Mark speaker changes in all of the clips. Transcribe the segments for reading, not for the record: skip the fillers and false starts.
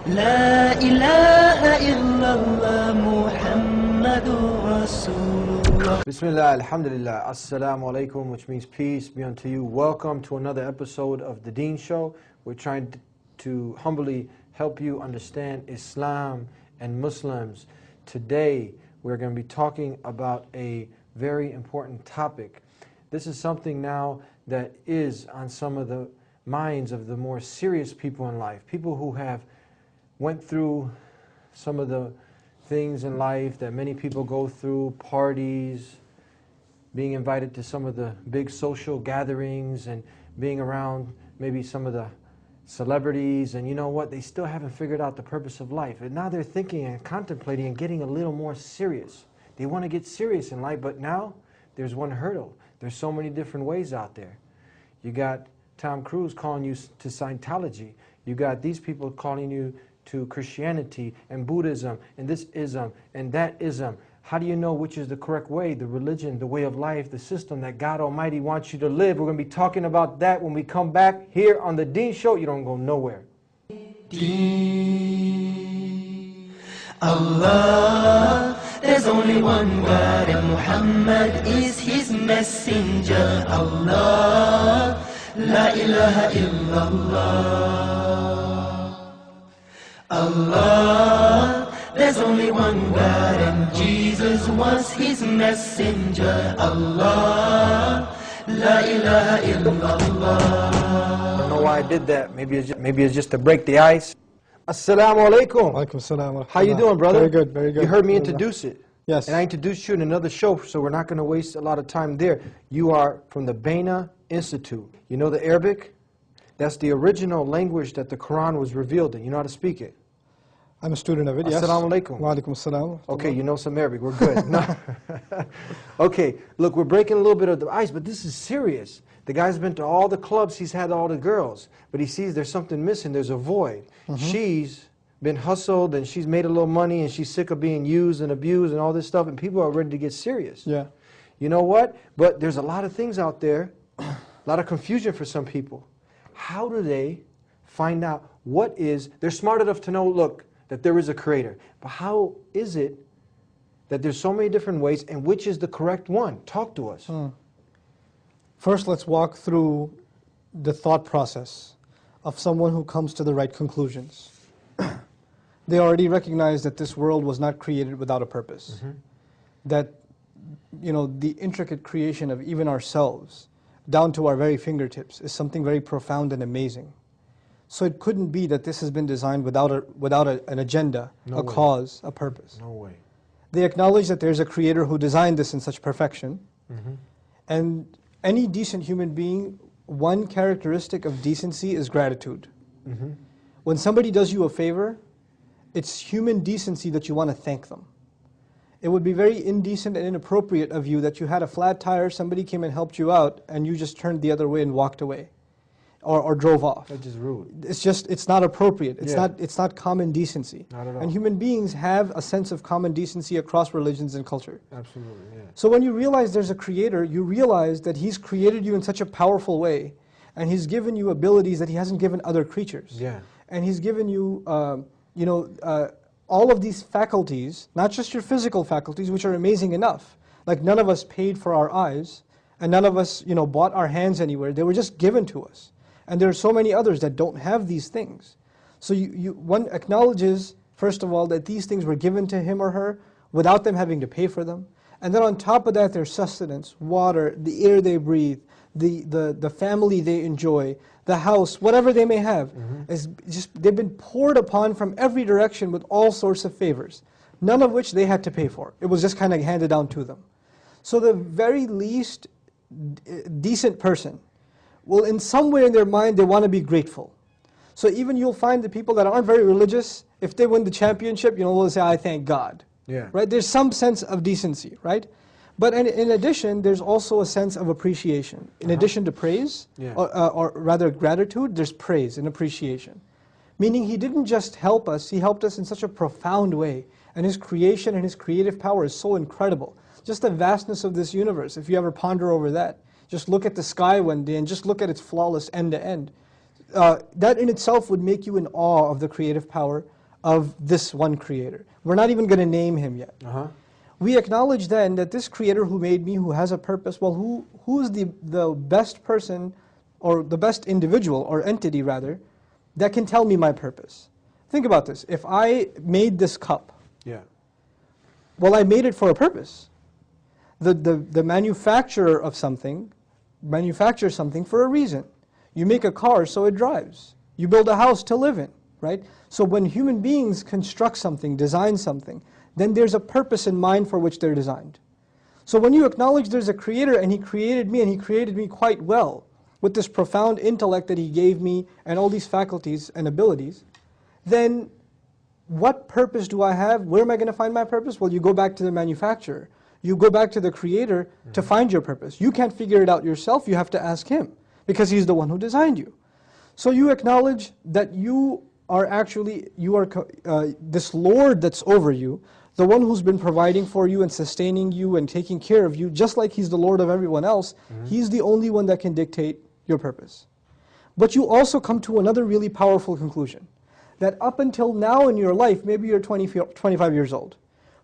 Speaker 1: لا إله إلا الله محمد رسول الله.
Speaker 2: Bismillah, alhamdulillah, assalamu alaikum, which means peace be unto you. Welcome to another episode of the Deen Show. We're trying to humbly help you understand Islam and Muslims. Today, we're going to be talking about a very important topic. This is something now that is on some of the minds of the more serious people in life, people who have went through some of the things in life that many people go through, parties, being invited to some of the big social gatherings and being around maybe some of the celebrities, and you know what, they still haven't figured out the purpose of life. And now they're thinking and contemplating and getting a little more serious. They want to get serious in life, but now there's one hurdle. There's so many different ways out there. You got Tom Cruise calling you to Scientology. You got these people calling you to Christianity and Buddhism and this ism and that ism. How do you know which is the correct way, the religion, the way of life, the system that God Almighty wants you to live? We're going to be talking about that when we come back here on the Deen Show. You don't go nowhere.
Speaker 1: Allah, there's only one God and Muhammad is his messenger. Allah, la ilaha illallah. Allah, there's only one God and Jesus was his messenger. Allah, la ilaha illallah.
Speaker 2: I don't know why I did that. Maybe it's just to break the ice. Assalamu alaikum.
Speaker 3: Alaikum salam.
Speaker 2: How you doing, brother?
Speaker 3: Very good, very good.
Speaker 2: You heard me introduce it.
Speaker 3: Yes.
Speaker 2: And I introduced you in another show, so we're not going to waste a lot of time there. You are from the Baina Institute. You know the Arabic? That's the original language that the Quran was revealed in. You know how to speak it?
Speaker 3: I'm a student of it, yes.
Speaker 2: Assalamu alaikum.
Speaker 3: Wa alaikum assalam.
Speaker 2: Okay, you know some Arabic. We're good. No. Okay, look, we're breaking a little bit of the ice, but this is serious. The guy's been to all the clubs, he's had all the girls, but he sees there's something missing, there's a void. She's been hustled and she's made a little money and she's sick of being used and abused and all this stuff, and people are ready to get serious.
Speaker 3: Yeah.
Speaker 2: You know what? But there's a lot of things out there, a lot of confusion for some people. How do they find out what is, they're smart enough to know, look, that there is a creator, but how is it that there's so many different ways, and which is the correct one? Talk to us.
Speaker 3: First, let's walk through the thought process of someone who comes to the right conclusions. They already recognize that this world was not created without a purpose. That, you know, the intricate creation of even ourselves, down to our very fingertips, is something very profound and amazing. So it couldn't be that this has been designed without an agenda,
Speaker 2: No way.
Speaker 3: cause, a purpose.
Speaker 2: No way.
Speaker 3: They acknowledge that there's a creator who designed this in such perfection. And any decent human being, one characteristic of decency is gratitude. When somebody does you a favor, it's human decency that you want to thank them. It would be very indecent and inappropriate of you that you had a flat tire, somebody came and helped you out, and you just turned the other way and walked away. Or drove off.
Speaker 2: That's just rude.
Speaker 3: It's not appropriate. It's
Speaker 2: Yeah.
Speaker 3: not common decency.
Speaker 2: Not at all.
Speaker 3: And human beings have a sense of common decency across religions and culture.
Speaker 2: Absolutely, yeah.
Speaker 3: So when you realize there's a creator, you realize that he's created you in such a powerful way, and he's given you abilities that he hasn't given other creatures.
Speaker 2: Yeah.
Speaker 3: And he's given you, all of these faculties, not just your physical faculties, which are amazing enough. Like none of us paid for our eyes, and none of us, bought our hands anywhere. They were just given to us. And there are so many others that don't have these things. So one acknowledges, first of all, that these things were given to him or her without them having to pay for them. And then on top of that, their sustenance, water, the air they breathe, the family they enjoy, the house, whatever they may have, they've been poured upon from every direction with all sorts of favors, none of which they had to pay for. It was just kind of handed down to them. So the very least decent person, well, in some way in their mind, they want to be grateful. So even you'll find the people that aren't very religious, if they win the championship, they'll say, I thank God.
Speaker 2: Yeah.
Speaker 3: Right? There's some sense of decency, right? But in addition, there's also a sense of appreciation. In addition to praise, or rather gratitude, there's praise and appreciation. Meaning he didn't just help us, he helped us in such a profound way. And his creation and his creative power is so incredible. Just the vastness of this universe, if you ever ponder over that. Just look at the sky one day and just look at its flawless end to end. that in itself would make you in awe of the creative power of this one creator. We're not even going to name him yet. We acknowledge then that this creator who made me, who has a purpose, well, who is the best person, or the best individual, or entity rather, that can tell me my purpose? Think about this. If I made this cup, well, I made it for a purpose. The manufacturer of something manufactures something for a reason. You make a car so it drives. You build a house to live in, right? So when human beings construct something, design something, then there's a purpose in mind for which they're designed. So when you acknowledge there's a creator and he created me, and he created me quite well, with this profound intellect that he gave me and all these faculties and abilities, then what purpose do I have? Where am I going to find my purpose? Well, you go back to the manufacturer. You go back to the creator to find your purpose. You can't figure it out yourself. You have to ask him, because he's the one who designed you. So you acknowledge that you are actually, this Lord that's over you, the one who's been providing for you and sustaining you and taking care of you, just like he's the Lord of everyone else, he's the only one that can dictate your purpose. But you also come to another really powerful conclusion, that up until now in your life, maybe you're 25 years old.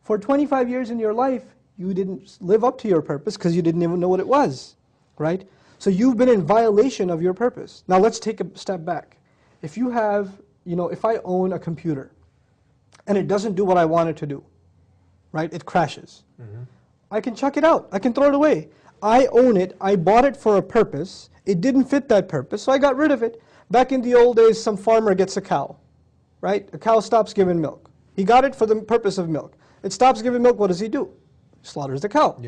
Speaker 3: For 25 years in your life, you didn't live up to your purpose because you didn't even know what it was, right? So you've been in violation of your purpose. Now let's take a step back. If you have, if I own a computer and it doesn't do what I want it to do, right? It crashes. I can chuck it out. I can throw it away. I own it. I bought it for a purpose. It didn't fit that purpose, so I got rid of it. Back in the old days, some farmer gets a cow, right? A cow stops giving milk. He got it for the purpose of milk. It stops giving milk, what does he do? Slaughters the cow.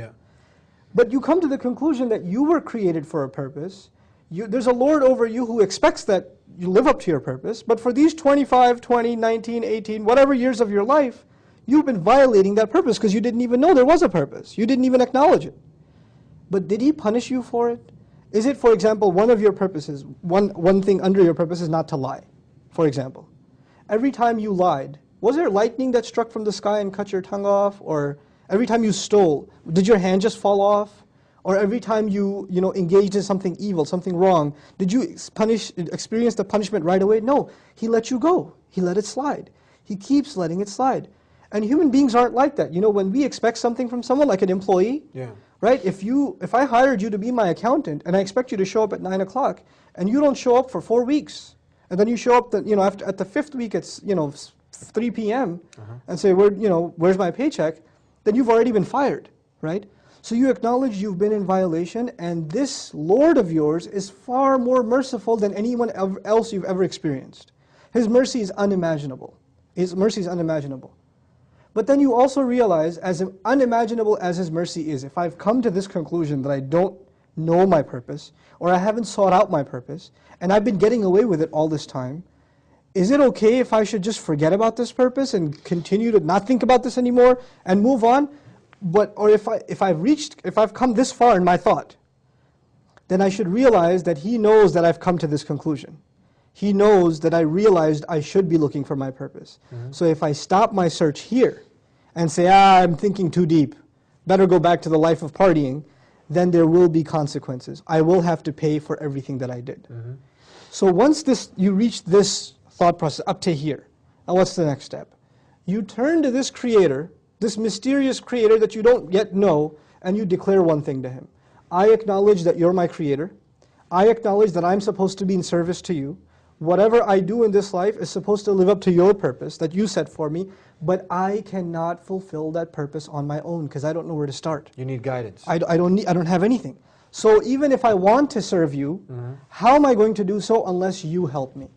Speaker 3: But you come to the conclusion that you were created for a purpose. There's a Lord over you who expects that you live up to your purpose, but for these 25, 20, 19, 18, whatever years of your life, you've been violating that purpose because you didn't even know there was a purpose. You didn't even acknowledge it. But did he punish you for it? Is it, for example, one of your purposes, one thing under your purpose is not to lie, for example? Every time you lied, was there lightning that struck from the sky and cut your tongue off? Or every time you stole, did your hand just fall off? Or every time you engaged in something evil, something wrong, did you experience the punishment right away? No, he let you go. He let it slide. He keeps letting it slide. And human beings aren't like that. When we expect something from someone, like an employee, right? If I hired you to be my accountant and I expect you to show up at 9 o'clock and you don't show up for 4 weeks, and then you show up at the 5th week it's 3 p.m. and say, where's my paycheck? Then you've already been fired, right? So you acknowledge you've been in violation, and this Lord of yours is far more merciful than anyone else you've ever experienced. His mercy is unimaginable. His mercy is unimaginable. But then you also realize, as unimaginable as his mercy is, if I've come to this conclusion that I don't know my purpose, or I haven't sought out my purpose, and I've been getting away with it all this time, is it okay if I should just forget about this purpose and continue to not think about this anymore and move on? Or if I've come this far in my thought, then I should realize that he knows that I've come to this conclusion. He knows that I realized I should be looking for my purpose. So if I stop my search here and say, I'm thinking too deep, better go back to the life of partying, then there will be consequences. I will have to pay for everything that I did. So once you reach this thought process up to here, now what's the next step? You turn to this creator, this mysterious creator that you don't yet know, and you declare one thing to him. I acknowledge that you're my creator. I acknowledge that I'm supposed to be in service to you. Whatever I do in this life is supposed to live up to your purpose that you set for me, but I cannot fulfill that purpose on my own because I don't know where to start.
Speaker 2: You need guidance.
Speaker 3: I don't have anything. So even if I want to serve you, how am I going to do so unless you help me?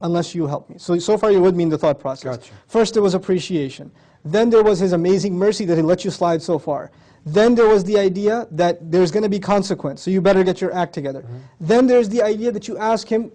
Speaker 3: Unless you help me. So far you're with me in the thought process.
Speaker 2: Gotcha.
Speaker 3: First there was appreciation. Then there was his amazing mercy that he let you slide so far. Then there was the idea that there's going to be consequence, so you better get your act together. Then there's the idea that you ask him,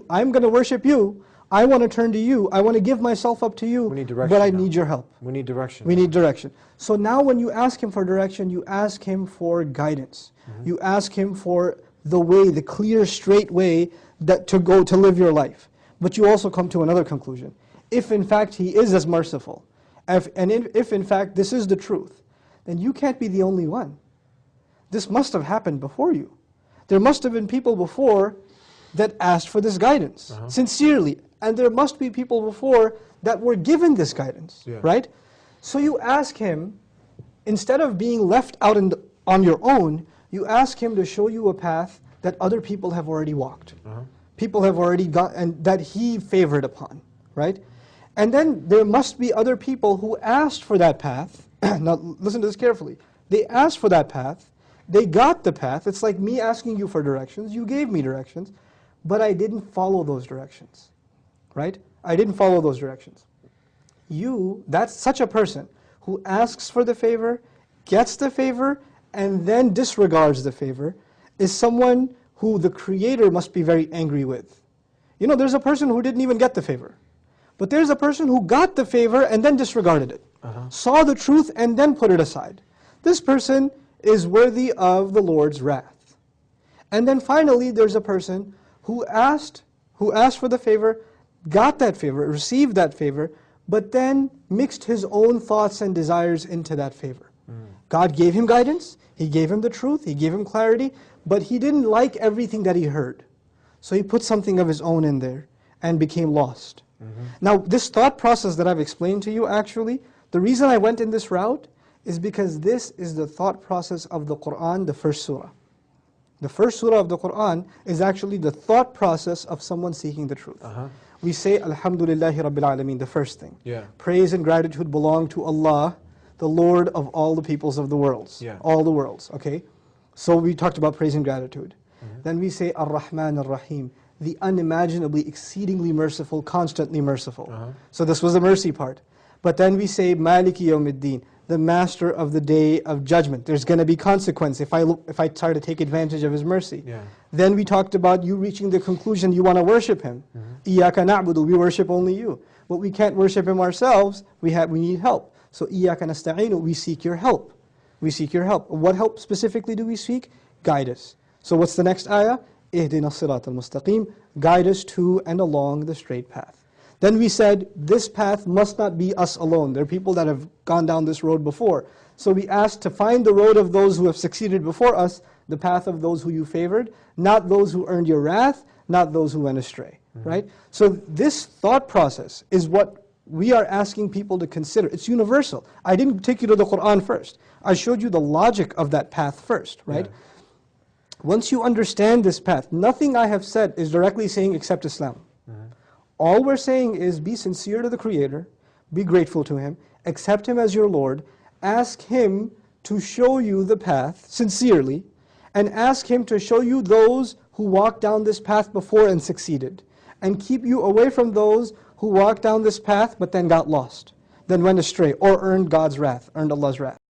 Speaker 3: I'm going to worship you, I want to turn to you, I want to give myself up to you,
Speaker 2: we need direction
Speaker 3: but I
Speaker 2: now.
Speaker 3: need your help.
Speaker 2: We need direction.
Speaker 3: We need direction. So now when you ask him for direction, you ask him for guidance. You ask him for the way, the clear, straight way to live your life. But you also come to another conclusion. If in fact he is as merciful, if in fact this is the truth, then you can't be the only one. This must have happened before you. There must have been people before that asked for this guidance, sincerely. And there must be people before that were given this guidance, right? So you ask him, instead of being left out on your own, you ask him to show you a path that other people have already walked. People have already gone, and that he favored upon, right? And then there must be other people who asked for that path. Now listen to this carefully. They asked for that path, they got the path. It's like me asking you for directions, you gave me directions, but I didn't follow those directions, right? I didn't follow those directions. That's such a person who asks for the favor, gets the favor, and then disregards the favor, is someone who the Creator must be very angry with. You know, there's a person who didn't even get the favor. But there's a person who got the favor and then disregarded it. Saw the truth and then put it aside. This person is worthy of the Lord's wrath. And then finally, there's a person who asked for the favor, got that favor, received that favor, but then mixed his own thoughts and desires into that favor. God gave him guidance, He gave him the truth, He gave him clarity, but he didn't like everything that he heard. So he put something of his own in there and became lost. Now this thought process that I've explained to you, actually, the reason I went in this route is because this is the thought process of the Qur'an, the first surah. The first surah of the Qur'an is actually the thought process of someone seeking the truth. We say, Alhamdulillahi Rabbil Alameen, the first thing. Praise and gratitude belong to Allah, the Lord of all the peoples of the worlds. All the worlds, okay? So we talked about praise and gratitude. Then we say, Ar-Rahman Ar-Rahim, the unimaginably, exceedingly merciful, constantly merciful. So this was the mercy part. But then we say, Maliki Yawmiddin, the master of the day of judgment. There's going to be consequence if I try to take advantage of His mercy. Then we talked about you reaching the conclusion you want to worship Him. Iyaka na'budu, we worship only You. But we can't worship Him ourselves, we need help. So Iyaka nasta'inu, we seek Your help. We seek Your help. What help specifically do we seek? Guide us. So what's the next ayah? Ihdina as-sirat al-mustaqim, guide us to and along the straight path. Then we said, this path must not be us alone. There are people that have gone down this road before. So we asked to find the road of those who have succeeded before us, the path of those who You favored, not those who earned Your wrath, not those who went astray, right? So this thought process is what we are asking people to consider. It's universal. I didn't take you to the Qur'an first. I showed you the logic of that path first, right? Once you understand this path, nothing I have said is directly saying accept Islam. All we're saying is be sincere to the Creator, be grateful to Him, accept Him as your Lord, ask Him to show you the path sincerely, and ask Him to show you those who walked down this path before and succeeded, and keep you away from those who walked down this path but then got lost, then went astray, or earned God's wrath, earned Allah's wrath.